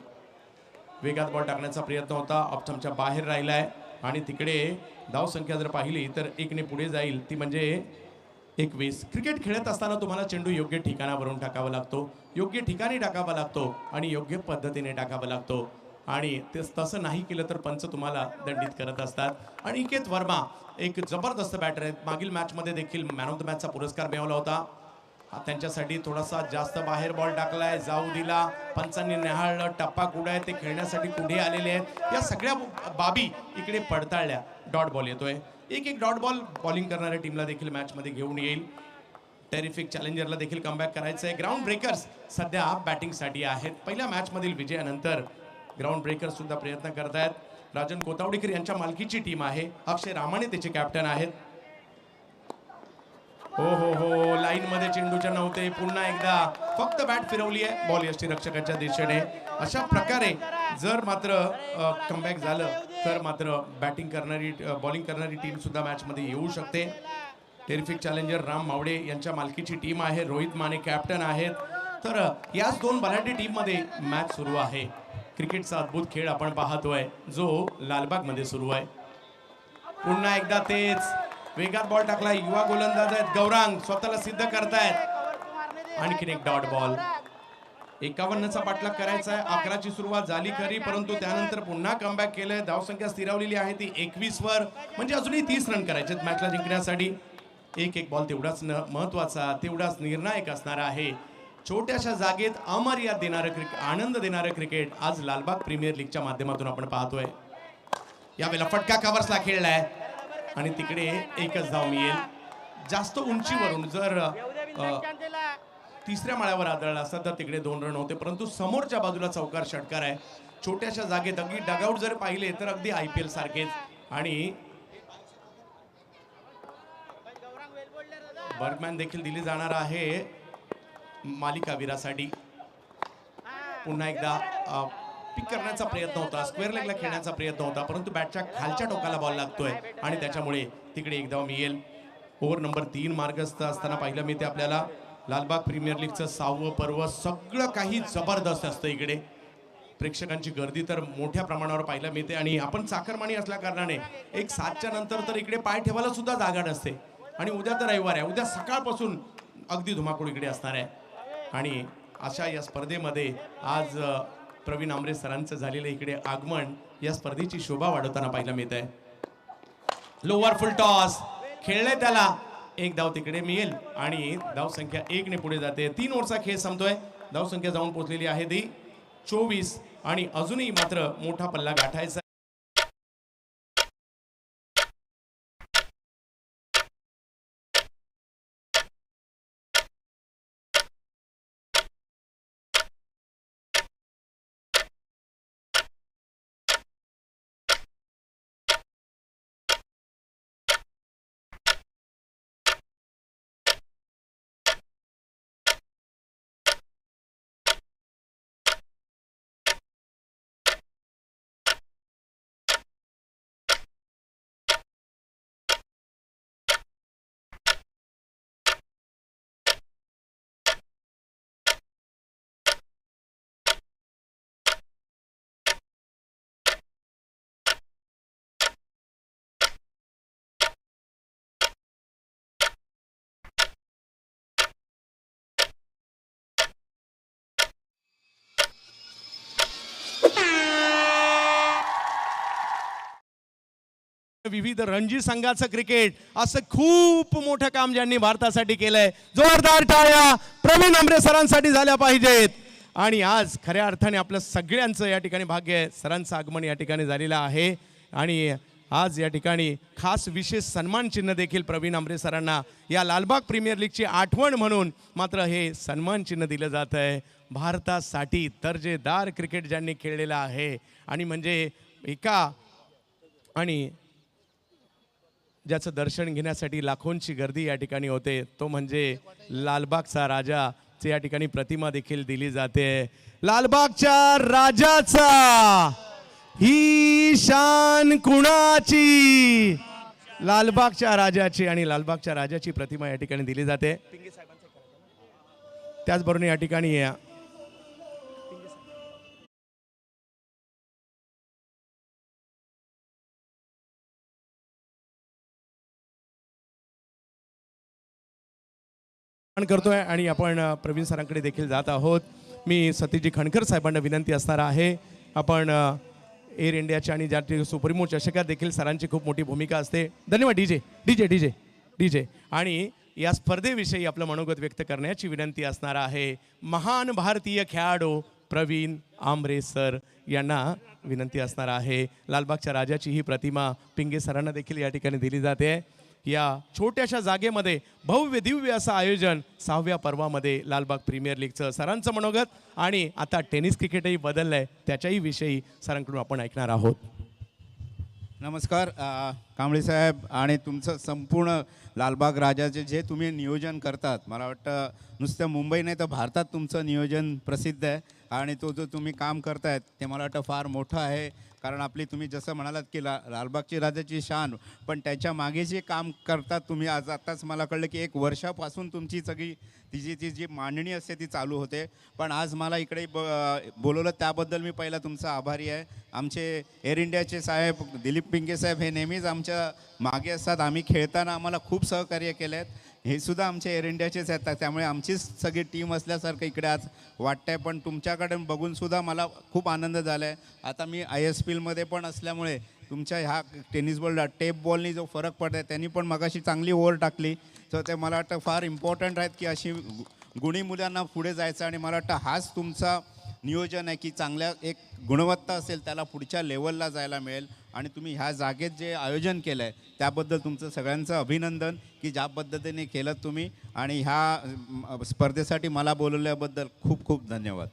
वेगात बॉल टाकण्याचा प्रयत्न होता, ऑप्शनच्या बाहेर राहिलाय. आणि तिकडे धावसंख्या जर पाहिली तर 1 ने पुढे जाईल, ती म्हणजे 21. क्रिकेट खेळत असताना तुम्हाला चेंडू योग्य ठिकाणावरून टाकावा लागतो, योग्य ठिकाणी टाकावा लागतो आणि योग्य पद्धतीने टाकावा लागतो. आणि ते तसं नाही केलं तर पंच तुम्हाला दंडित करत असतात. आणि अनिकेत वर्मा एक जबरदस्त बॅटर आहेत. मागील मॅचमध्ये देखील मॅन ऑफ द मॅचचा पुरस्कार मिळवला होता. त्यांच्यासाठी थोडासा जास्त बाहेर बॉल टाकलाय, जाऊ दिला, पंचांनी निहाळलं, टप्पा कुठे आहे ते खेळण्यासाठी पुढे आलेले आहेत. या सगळ्या बाबी इकडे पडताळल्या. डॉट बॉल येतोय. एक डॉट बॉल बॉलिंग करणाऱ्या टीमला देखील मॅचमध्ये घेऊन येईल. टेरिफिक चॅलेंजरला देखील कमबॅक करायचं आहे. ग्राउंड ब्रेकर्स सध्या बॅटिंगसाठी आहेत. पहिल्या मॅचमधील विजयानंतर ग्राउंड ब्रेकर्स सुद्धा प्रयत्न करत आहेत. राजन कोतावडेकर यांच्या मालकीची टीम आहे. अक्षय रामाणे त्याचे कॅप्टन आहेत. हो लाईन मध्ये चेंडूच्या नव्हते. पुन्हा एकदा फक्त बॅट फिरवली आहे. बॉल यष्टीरक्षकाच्या दिशेने. अशा प्रकारे जर मात्र कमबॅक झालं तर मात्र बॅटिंग करणारी बॉलिंग करणारी टीम सुद्धा मॅचमध्ये येऊ शकते. टेरिफिक चॅलेंजर राम मावडे यांच्या मालकीची टीम आहे. रोहित माने कॅप्टन आहेत. तर याच 2 बलाढ्य टीममध्ये मॅच सुरू आहे. क्रिकेटचा अद्भुत खेळ आपण पाहतोय जो लालबागमध्ये सुरू आहे. पुन्हा एकदा तेच वेगात बॉल टाकला. युवा गोलंदाज आहेत गौरांग, स्वतःला सिद्ध करतायत. आणखीन एक डॉट बॉल. 51चा पाठलाग करायचा आहे. 11ची सुरुवात झाली खरी, परंतु त्यानंतर पुन्हा कमबॅक केलंय. धावसंख्या स्थिरावलेली आहे ती 21 वर. म्हणजे अजूनही 30 रन करायचे मॅचला जिंकण्यासाठी. एक बॉल तेवढाच महत्वाचा, तेवढाच निर्णायक असणार आहे. छोट्याशा जागेत अमर्याद देणारं क्रिकेट, आनंद देणारं क्रिकेट आज लालबाग प्रीमियर लीगच्या माध्यमातून आपण पाहतोय. यावेळेला फटका कव्हर्सला खेळलाय आणि तिकडे एकच धाव मिळेल. जास्त उंचीवरून जर 3ऱ्या माळ्यावर आदळला असता तर तिकडे 2 रन होते, परंतु समोरच्या बाजूला चौकार षटकार आहे. छोट्याशा जागेत अगदी डगआउट जर पाहिले तर अगदी IPL सारखेच. आणि बर्गमॅन देखील दिली जाणार आहे मालिकावीरासाठी. पुन्हा एकदा पिक करण्याचा प्रयत्न होता, स्क्वेअर लेगला खेळण्याचा प्रयत्न होता, परंतु बॅटच्या खालच्या टोकाला बॉल लागतोय आणि त्याच्यामुळे तिकडे एक धाव मिळेल. ओव्हर नंबर 3 मार्गस्थ असताना पाहिलं मी ते आपल्याला. लालबाग प्रीमियर लीगचं 6वं पर्व. सगळं काही जबरदस्त असतं इकडे. प्रेक्षकांची गर्दी तर मोठ्या प्रमाणावर पाहायला मिळते. आणि आपण चाकरमानी असल्या कारणाने एक 7च्या नंतर तर इकडे पाय ठेवायला सुद्धा जागा नसते. आणि उद्या तर रविवार आहे, उद्या सकाळपासून अगदी धुमाकूळ इकडे असणार आहे. आणि अशा या स्पर्धेमध्ये आज प्रवीण आमरे सरांचं झालेलं इकडे आगमन या स्पर्धेची शोभा वाढवताना पाहायला मिळत आहे. लोअर फुल टॉस खेळले, त्याला एक धाव तिकडे मिळेल आणि धावसंख्या 1 ने पुढे जाते. 3 ओव्हरचा खेळ संपतोय. धावसंख्या जाऊन पोहोचलेली आहे ती 24 आणि अजूनही मात्र मोठा पल्ला गाठायचा. विविध रणजी संघाचं क्रिकेट, असं खूप मोठं काम ज्यांनी भारतासाठी केलंय. जोरदार टाळ्या प्रवीण आमरे सरांसाठी झाल्या पाहिजेत. आणि आज खऱ्या अर्थाने आपलं सगळ्यांचं या ठिकाणी भाग्य आहे, सरांचं आगमन या ठिकाणी झालेलं आहे. आणि आज या ठिकाणी खास विशेष सन्मान चिन्ह देखील प्रवीण आमरे सरांना या लालबाग प्रीमियर लीगची आठवण म्हणून मात्र हे सन्मान चिन्ह दिलं जात आहे. भारतासाठी दर्जेदार क्रिकेट ज्यांनी खेळलेलं आहे आणि म्हणजे एका आणि ज्याचं दर्शन घेण्यासाठी लाखोंची गर्दी या ठिकाणी होते, तो म्हणजे लालबागचा राजा ची या ठिकाणी प्रतिमा देखील दिली जाते. लालबागच्या राजाचा ही शान कुणाची? लालबागच्या राजाची. आणि लालबागच्या राजाची प्रतिमा या ठिकाणी दिली जाते. त्याचबरोबर या ठिकाणी करतोय आणि आपण प्रवीण सरांकडे देखील जात आहोत. मी सतीजी खणकर साहेबांना विनंती असणार आहे, आपण एअर इंडियाच्या आणि ज्या सुप्रीमो चषकात देखील सरांची खूप मोठी भूमिका असते. धन्यवाद. डीजे डीजे डीजे डीजे आणि या स्पर्धेविषयी आपलं मनोगत व्यक्त करण्याची विनंती असणार आहे. महान भारतीय खेळाडू प्रवीण आमरे सर यांना विनंती असणार आहे. लालबागच्या राजाची ही प्रतिमा पिंगे सरांना देखील या ठिकाणी दिली जाते. या छोट्याशा जागेमध्ये भव्य दिव्य असं आयोजन 6व्या पर्वामध्ये लालबाग प्रीमियर लीगचं. सरांचं मनोगत आणि आता टेनिस क्रिकेटही बदललंय, त्याच्याही विषयी सरांकडून आपण ऐकणार आहोत. नमस्कार कांबळे साहेब आणि तुमचं संपूर्ण लालबाग राजाचे जे तुम्ही नियोजन करतात, मला वाटतं नुसतं मुंबई नाही तर भारतात तुमचं नियोजन प्रसिद्ध आहे. आणि तो जो तुम्ही काम करतायत ते मला वाटतं फार मोठं आहे. कारण आपली तुम्ही जसं म्हणालात की लालबागची राजाची शान, पण त्याच्या मागे जे काम करतात तुम्ही, आज आत्ताच मला कळलं की 1 वर्षापासून तुमची सगळी ती जी मांडणी असते ती चालू होते. पण आज मला इकडे बोलवलं त्याबद्दल मी पहिला तुमचा आभारी आहे. आमचे एअर इंडियाचे साहेब दिलीप पिंगे साहेब हे नेहमीच आमच्या मागे असतात. आम्ही खेळताना आम्हाला खूप सहकार्य केले आहेत. हे सुद्धा आमचे एअर इंडियाचेच आहेत, त्यामुळे आमचीच सगळी टीम असल्यासारखं इकडे आज वाटतं आहे. पण तुमच्याकडे बघूनसुद्धा मला खूप आनंद झाला आहे. आता मी ISPLमध्ये पण असल्यामुळे तुमच्या ह्या टेनिस बॉलला टेप बॉलनी जो फरक पडत आहे त्यांनी पण मगाशी चांगली ओव्हर टाकली. तर ते मला वाटतं फार इम्पॉर्टंट आहेत की अशी गुणी मुलांना पुढे जायचं. आणि मला वाटतं हाच तुमचा नियोजन आहे की चांगल्या एक गुणवत्ता असेल त्याला पुढच्या लेवलला जायला मिळेल. आणि तुम्ही ह्या जागेत जे आयोजन केलं आहे त्याबद्दल तुमचं सगळ्यांचं अभिनंदन की ज्या पद्धतीने केलं तुम्ही. आणि ह्या स्पर्धेसाठी मला बोलवल्याबद्दल खूप खूप धन्यवाद.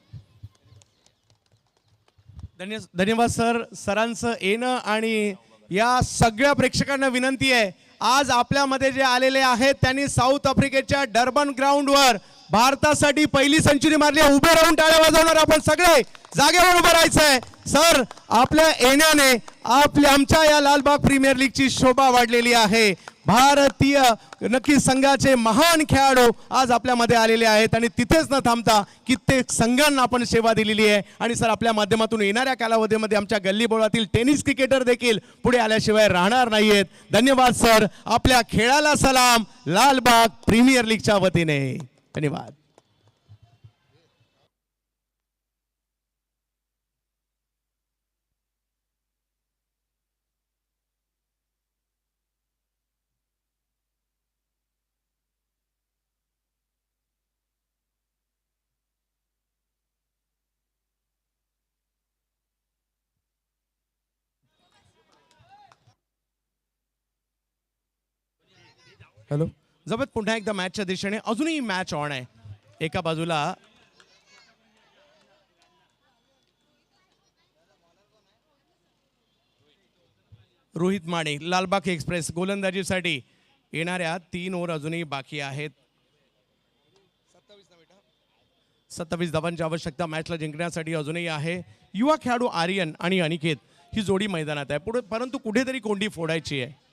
धन्यवाद सर. सरांचं येणं आणि या सगळ्या प्रेक्षकांना विनंती आहे, आज आपल्यामध्ये जे आलेले आहेत त्यांनी साऊथ आफ्रिकेच्या डर्बन ग्राउंडवर भारतासाठी पहिली सेंचुरी मारली. उभे राहून टाळ्या वाजवणार आपण सगळे, जागेवर उभं राहायचंय. सर आपल्या येण्याने आमच्या या लालबाग प्रीमियर लीगची शोभा वाढलेली आहे. भारतीय नक्की संघाचे महान खेळाडू आज आपल्यामध्ये आलेले आहेत आणि तिथेच न थांबता कित्येक संघांना आपण सेवा दिलेली आहे. आणि सर आपल्या माध्यमातून येणाऱ्या कालावधीमध्ये आमच्या गल्लीबोळातील टेनिस क्रिकेटर देखील पुढे आल्याशिवाय राहणार नाहीयेत. धन्यवाद सर. आपल्या खेळाला सलाम लालबाग प्रीमियर लीगच्या वतीने. धन्यवाद. हॅलो जबत पुन्हा एकदा मॅचच्या दिशेने अजूनही मॅच ऑन आहे. एका बाजूला रोहित माने लालबाग एक्सप्रेस गोलंदाजीसाठी येणाऱ्या 3 ओव्हर अजूनही बाकी आहेत. 27 धावांची आवश्यकता मॅचला जिंकण्यासाठी अजूनही आहे. युवा खेळाडू आर्यन आणि अनिकेत ही जोडी मैदानात आहे पुढे, परंतु कुठेतरी कोंडी फोडायची आहे.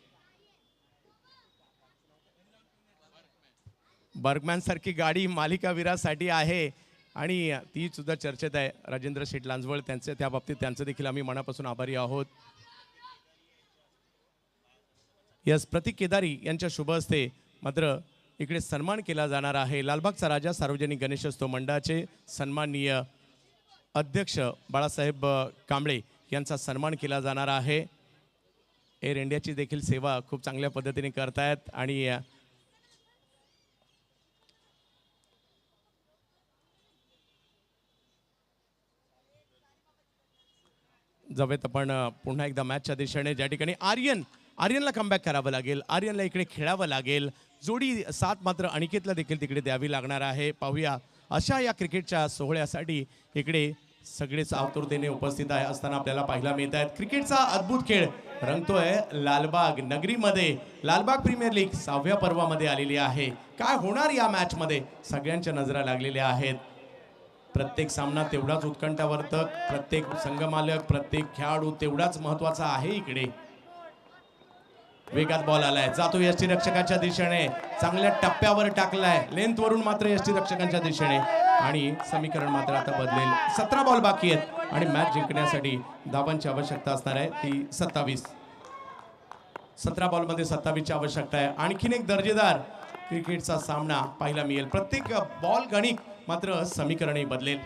बर्गमॅन सारखी गाडी मालिकावीरासाठी आहे आणि ती सुद्धा चर्चेत आहे. राजेंद्र शेठ लांजवळ त्यांचे त्या बाबतीत त्यांचं देखील आम्ही मनापासून आभारी आहोत. यस प्रतीक केदारी यांच्या शुभ हस्ते मात्र इकडे सन्मान केला जाणार आहे. लालबागचा राजा सार्वजनिक गणेशोत्सव मंडळाचे सन्माननीय अध्यक्ष बाळासाहेब कांबळे यांचा सन्मान केला जाणार आहे. एअर इंडियाची देखील सेवा खूप चांगल्या पद्धतीने करतायत आणि जाऊयात आपण पुन्हा एकदा मॅचच्या दिशेने, ज्या ठिकाणी आर्यनला कमबॅक करावं लागेल, आर्यनला इकडे खेळावं लागेल. जोडी साथ मात्र अनिकेतला देखील तिकडे द्यावी लागणार आहे. पाहूया अशा या क्रिकेटच्या सोहळ्यासाठी इकडे सगळेच आतुरतेने उपस्थित आहे असताना आपल्याला पाहायला मिळत आहेत. क्रिकेटचा अद्भुत खेळ रंगतोय लालबाग नगरीमध्ये. लालबाग प्रीमियर लीग 6व्या पर्वामध्ये आलेली आहे. काय होणार या मॅच मध्ये सगळ्यांच्या नजरा लागलेल्या आहेत. प्रत्येक सामना तेवढाच उत्कंठावर्धक, प्रत्येक संघमालक, प्रत्येक खेळाडू तेवढाच महत्वाचा आहे. इकडे वेगात बॉल आलाय, जातो यष्टीरक्षकाच्या दिशेने, चांगल्या टप्प्यावर टाकलाय, लेंथ वरून मात्र यष्टीरक्षकांच्या दिशेने आणि समीकरण मात्र आता बदलेल. 17 बॉल बाकी आहेत आणि मॅच जिंकण्यासाठी धावांची आवश्यकता असणार आहे ती 27. 17 बॉलमध्ये 27ची आवश्यकता आहे. आणखीन एक दर्जेदार क्रिकेटचा सामना पाहायला मिळेल. प्रत्येक बॉल गणित मात्र समीकरणही बदलेल.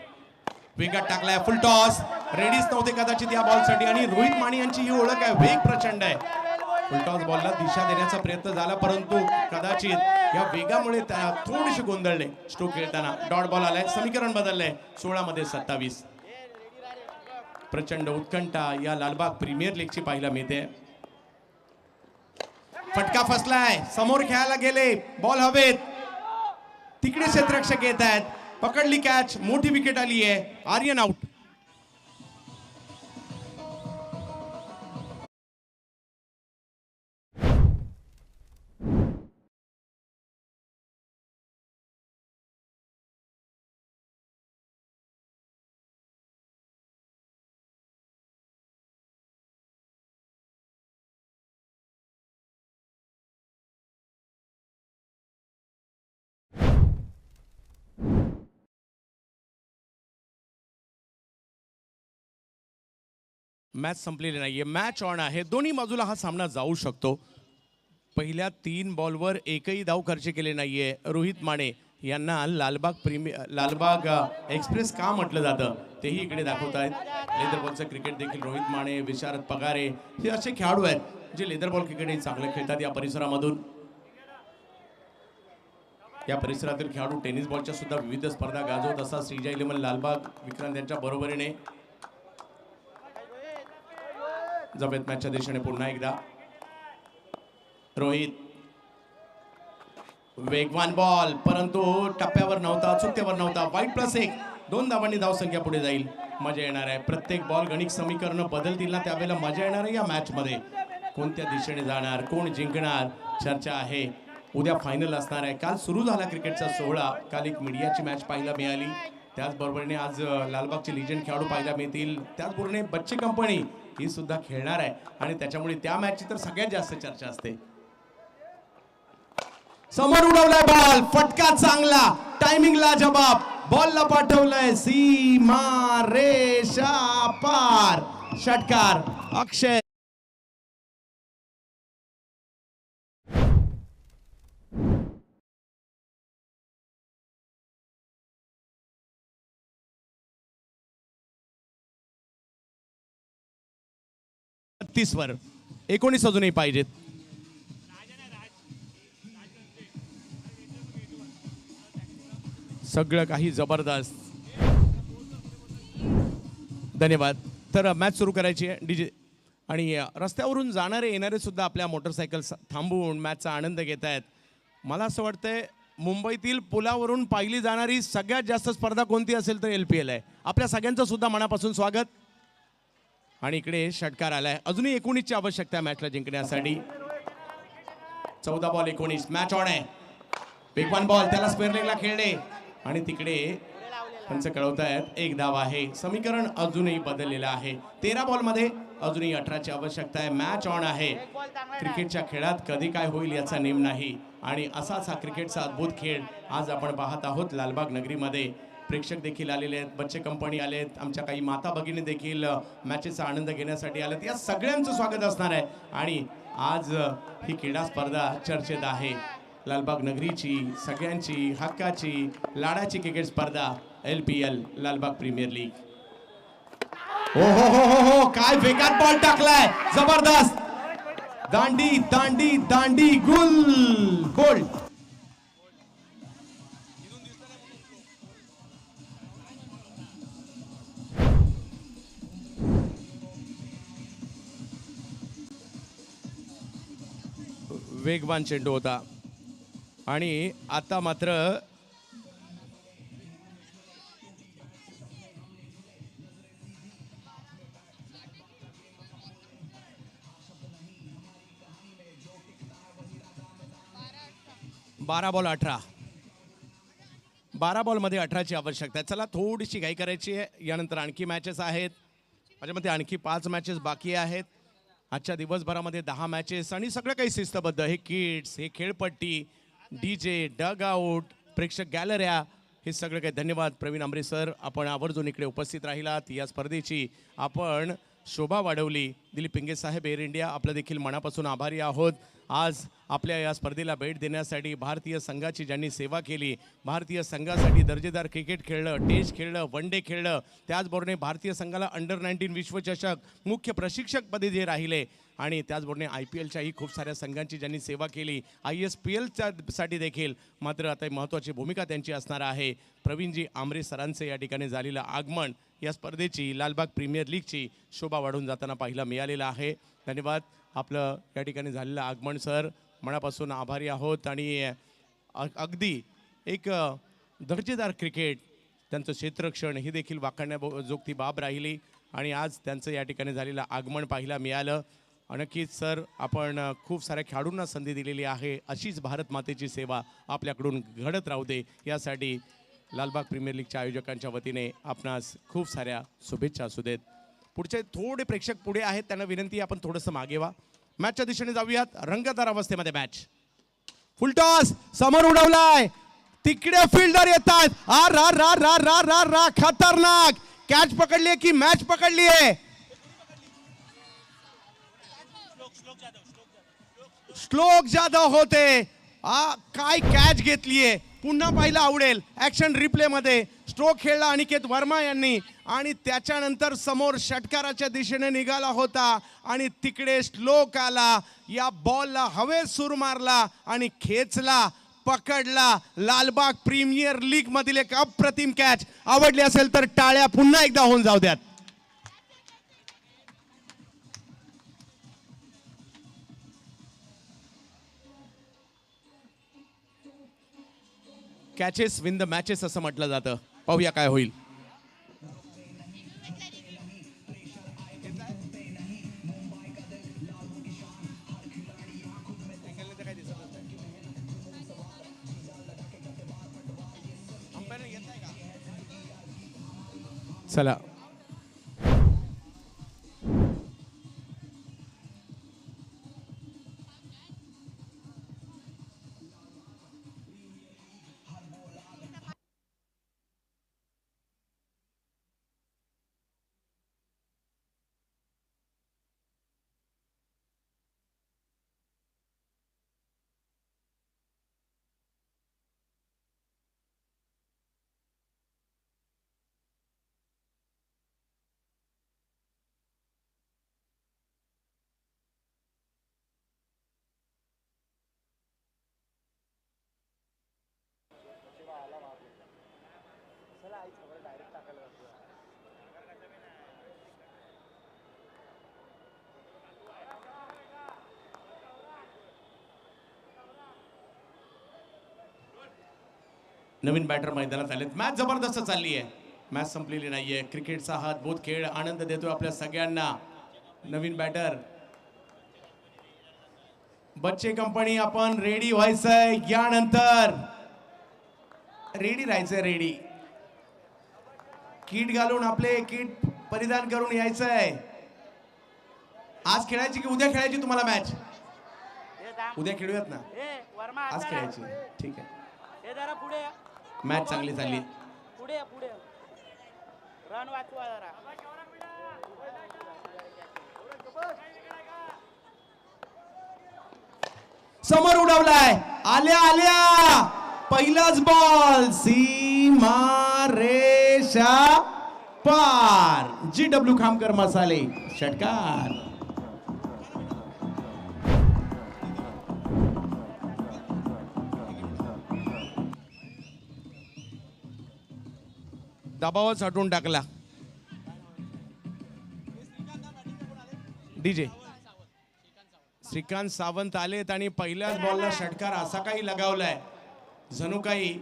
वेगात टाकलाय, फुल टॉस, रेडीच नव्हते कदाचित या बॉलसाठी आणि रोहित माने यांची ही ओळख आहे, वेग प्रचंड आहे. फुलटॉस बॉलला दिशा देण्याचा प्रयत्न झाला परंतु कदाचित या वेगामुळे त्या थोडेसे गोंधळले. स्ट्रोक खेळताना डॉट बॉल आलाय, समीकरण बदललंय. 16 मध्ये 27. प्रचंड उत्कंठा या लालबाग प्रीमियर लीगची पाहायला मिळते. फटका फसलाय, समोर खेळायला गेले, बॉल हवेत, तिकडे क्षेत्ररक्षक येत आहेत, पकडली कॅच, मोठी विकेट आली आहे. आर्यन आउट. मॅच संपलेली नाहीये, मॅच ऑन आहे. दोन्ही बाजूला हा सामना जाऊ शकतो. पहिल्या 3 बॉलवर एकही धाव खर्च केले नाहीये. रोहित माने यांना लालबाग एक्सप्रेस का म्हटलं जातं तेही इकडे दाखवत आहेत. लेदर बॉलचं क्रिकेट देखील रोहित माने, विशारद पगारे हे असे खेळाडू आहेत जे लेदर बॉल क्रिकेटही चांगलं खेळतात या परिसरामधून. या परिसरातील खेळाडू टेनिस बॉलच्या सुद्धा विविध स्पर्धा गाजवत असतात. श्रीजय इलेव्हन लालबाग विक्रांत यांच्या बरोबरीने जाऊयात मॅचच्या दिशेने पुन्हा एकदा. रोहित, वेगवान बॉल परंतु टप्प्यावर नव्हता, चुकत्यावर नव्हता. वाईट +1, 2 धावांनी धावसंख्या पुढे जाईल. मजा येणार आहे. प्रत्येक बॉल गणित समीकरण बदलतील ना त्यावेळेला मजा येणार आहे या मॅच मध्ये. कोणत्या दिशेने जाणार, कोण जिंकणार, चर्चा आहे. उद्या फायनल असणार आहे. काल सुरू झाला क्रिकेटचा सोहळा. काल एक मीडियाची मॅच पाहायला मिळाली. त्याचबरोबरीने आज लालबागचे लिजंड खेळाडू पाहायला मिळतील. त्याचबरोबर बच्चे कंपनी ही सुद्धा खेळणार आहे आणि त्याच्यामुळे त्या मॅचची तर सगळ्यात जास्त चर्चा असते. समोर उडवलाय बॉल, फटका चांगला, टायमिंगला जबाब, बॉलला पाठवलंय सीमा रेषा पार. षटकार अक्षय. वर 19 अजूनही पाहिजेत. सगळं काही जबरदस्त. धन्यवाद. तर मॅच सुरू करायची आहे डीजे आणि रस्त्यावरून जाणारे येणारे सुद्धा आपल्या मोटरसायकल थांबवून मॅचचा आनंद घेत आहेत. मला असं वाटतंय मुंबईतील पुलावरून पाहिली जाणारी सगळ्यात जास्त स्पर्धा कोणती असेल तर LPL आहे. आपल्या सगळ्यांचं सुद्धा मनापासून स्वागत. आणि इकडे षटकार आलाय. अजूनही 19ची आवश्यकता आहे मॅचला जिंकण्यासाठी. 14 बॉल 19. मॅच ऑन आहे. वेगवान बॉल, त्याला स्क्वेअर लेगला खेळले आणि तिकडे त्यांचं कळवतायत 1 धाव आहे. समीकरण अजूनही बदललेलं आहे. 13 बॉलमध्ये अजूनही 18ची आवश्यकता आहे. मॅच ऑन आहे. क्रिकेटच्या खेळात कधी काय होईल याचा नेम नाही आणि असाच हा क्रिकेटचा अद्भुत खेळ आज आपण पाहत आहोत लालबाग नगरीमध्ये. प्रेक्षक देखील आलेले आहेत, बच्चे कंपनी आलेत, आमच्या काही माता भगिनी देखील मॅचेसचा आनंद घेण्यासाठी आलेत. या सगळ्यांचं स्वागत असणार आहे आणि आज ही क्रीडा स्पर्धा चर्चेत आहे. लालबाग नगरीची, सगळ्यांची हक्काची, लाडाची क्रिकेट स्पर्धा LPL लालबाग प्रीमियर लीग. हो हो हो हो हो, काय वेगात बॉल टाकलाय, जबरदस्त. दांडी दांडी दांडी गुल बोल्ड. वेगवान चेंडू होता आणि आता मात्र बारा बॉल 18 मध्ये 18ची आवश्यकता आहे. चला थोडीशी घाई करायची आहे. यानंतर आणखी मॅचेस आहेत. माझ्या मते आणखी 5 मॅचेस बाकी आहेत. आजच्या दिवसभरामध्ये 10 मॅचेस आणि सगळं काही शिस्तबद्ध. हे किट्स, हे खेळपट्टी, DJ, डग आउट, प्रेक्षक गॅलऱ्या, हे सगळं काही. धन्यवाद प्रवीण आंबरे सर, आपण आवर्जून इकडे उपस्थित राहिलात. या स्पर्धेची आपण शोभा वाढवली. दिलीप पिंगे साहेब, एअर इंडिया, आपलं देखील मनापासून आभारी आहोत. आज आपल्या या स्पर्धेला भेट देण्यासाठी भारतीय संघाची ज्यांनी सेवा केली, भारतीय संघासाठी दर्जेदार क्रिकेट खेळलं, टेस्ट खेळलं, वन डे खेळलं, त्याचबरोबर भारतीय संघाला अंडर-19 विश्वचषक मुख्य प्रशिक्षकपदी जे राहिले आणि त्याचबरोबर IPLच्याही खूप साऱ्या संघांची ज्यांनी सेवा केली, ISPLसाठी देखील. मात्र आता महत्त्वाची भूमिका त्यांची असणार आहे. प्रवीणजी आंबरे सरांचे या ठिकाणी झालेलं आगमन या स्पर्धेची, लालबाग प्रीमियर लीगची शोभा वाढून जाताना पाहायला मिळालेलं आहे. धन्यवाद. आपलं या ठिकाणी झालेलं आगमन सर, मनापासून आभारी आहोत. आणि अगदी एक दर्जेदार क्रिकेट, त्यांचं क्षेत्ररक्षण ही देखील वाखाणण्याजोगती बाब राहिली आणि आज त्यांचं या ठिकाणी झालेलं आगमन पाहायला मिळालं. नक्कीच सर, आपण खूप साऱ्या खेळाडूंना संधी दिलेली आहे. अशीच भारत मातेची सेवा आपल्याकडून घडत राहू दे, यासाठी लालबाग प्रीमियर लीगच्या आयोजकांच्या वतीने आपणास खूप साऱ्या शुभेच्छा असू देत. पुढचे थोडे प्रेक्षक पुढे आहेत, त्यांना विनंती आपण थोडंसं मागे व्हा. मॅचच्या दिशेने जाऊयात. रंगतदार अवस्थेमध्ये मॅच. फुलटॉस समोर उडवलाय, तिकडे फिल्डर येतात. रा खतरनाक कॅच पकडली की मॅच पकडली आहे. श्लोक जाधव होते. काय कॅच घेतलीये, पुन्हा पाहायला आवडेल ऍक्शन रिप्ले मध्ये. स्ट्रोक खेळला अनिकेत वर्मा यांनी आणि त्याच्यानंतर समोर षटकाराच्या दिशेने निघाला होता आणि तिकडे श्लोक आला, या बॉलला हवेत सूर मारला आणि खेचला, पकडला. लालबाग प्रीमियर लीग मधील एक अप्रतिम कॅच. आवडली असेल तर टाळ्या पुन्हा एकदा होऊन जाऊ द्यात. कॅचेस विन द मॅचेस असं म्हटलं जातं. पाहूया काय होईल. चला नवीन बॅटर मैदानात आलेत. मॅच जबरदस्त चालली आहे. मॅच संपलेली नाहीये. क्रिकेटचा हा अद्भुत खेळ आनंद देतो आपल्या सगळ्यांना. नवीन बॅटर बच्चे कंपनी, आपण रेडी व्हायचंय. यानंतर रेडी राहायचंय. रेडी किट घालून, आपले किट परिधान करून यायचंय. आज खेळायची की उद्या खेळायची तुम्हाला मॅच? उद्या खेळूयात ना. आज खेळायची. ठीक आहे. मॅच चांगली चालली. समोर उडवलाय. आल्या आल्या पहिलाच बॉल, सीमा रेषा पार. GW खामकर मसाले षटकार. दबावच हटवून टाकला. डीजे श्रीकांत सावंत आलेत आणि पहिल्याच बॉलला षटकार असा काही लगावलाय जणू काही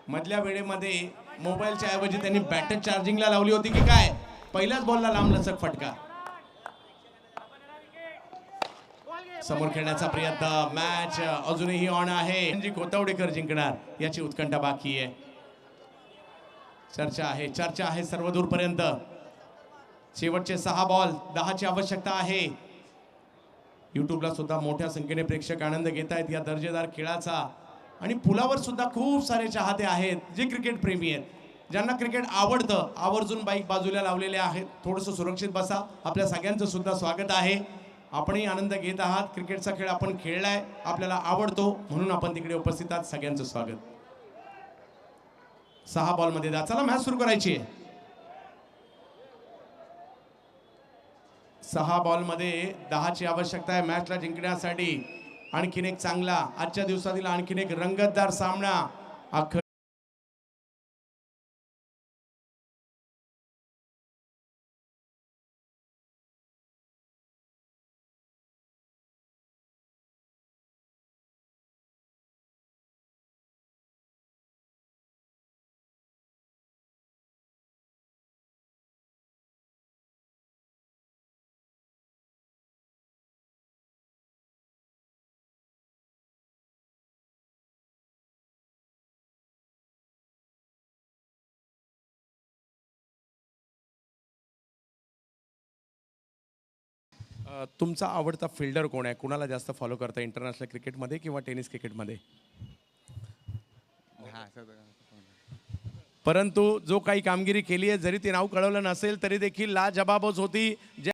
मधल्या वेळेमध्ये मोबाईलच्या ऐवजी त्यांनी बॅटर चार्जिंगला लावली होती की काय. पहिल्याच बॉलला लांब लचक फटका. समोर खेळण्याचा प्रयत्न. मॅच अजूनही ऑन आहे. रणजित कोथवडेकर जिंकणार याची उत्कंठा बाकी आहे. चर्चा आहे सर्वदूरपर्यंत. शेवटचे 6 बॉल 10ची आवश्यकता आहे. युट्यूबला सुद्धा मोठ्या संख्येने प्रेक्षक आनंद घेत आहेत या दर्जेदार खेळाचा. आणि पुलावर सुद्धा खूप सारे चाहते आहेत जे क्रिकेट प्रेमी आहेत, ज्यांना क्रिकेट आवडतं. आवर्जून बाईक बाजूला लावलेले आहेत. थोडंसं सुरक्षित बसा. आपल्या सगळ्यांचं सुद्धा स्वागत आहे. आपणही आनंद घेत आहात. क्रिकेटचा खेळ आपण खेळलाय, आपल्याला आवडतो म्हणून आपण तिकडे उपस्थित आहात. सगळ्यांचं स्वागत. 6 बॉलमध्ये द्या. चला मॅच सुरू करायची आहे. 6 बॉलमध्ये 10ची आवश्यकता आहे मॅचला जिंकण्यासाठी. आणखीन एक चांगला आजच्या दिवसातील आणखीन एक रंगतदार सामना. तुमचा आवडता फिल्डर कोण आहे? कुणाला जास्त फॉलो करता इंटरनॅशनल क्रिकेटमध्ये किंवा टेनिस क्रिकेटमध्ये? परंतु जो काही कामगिरी केली आहे, जरी ते नाव कळवलं नसेल तरी देखील लाजबाबच होती.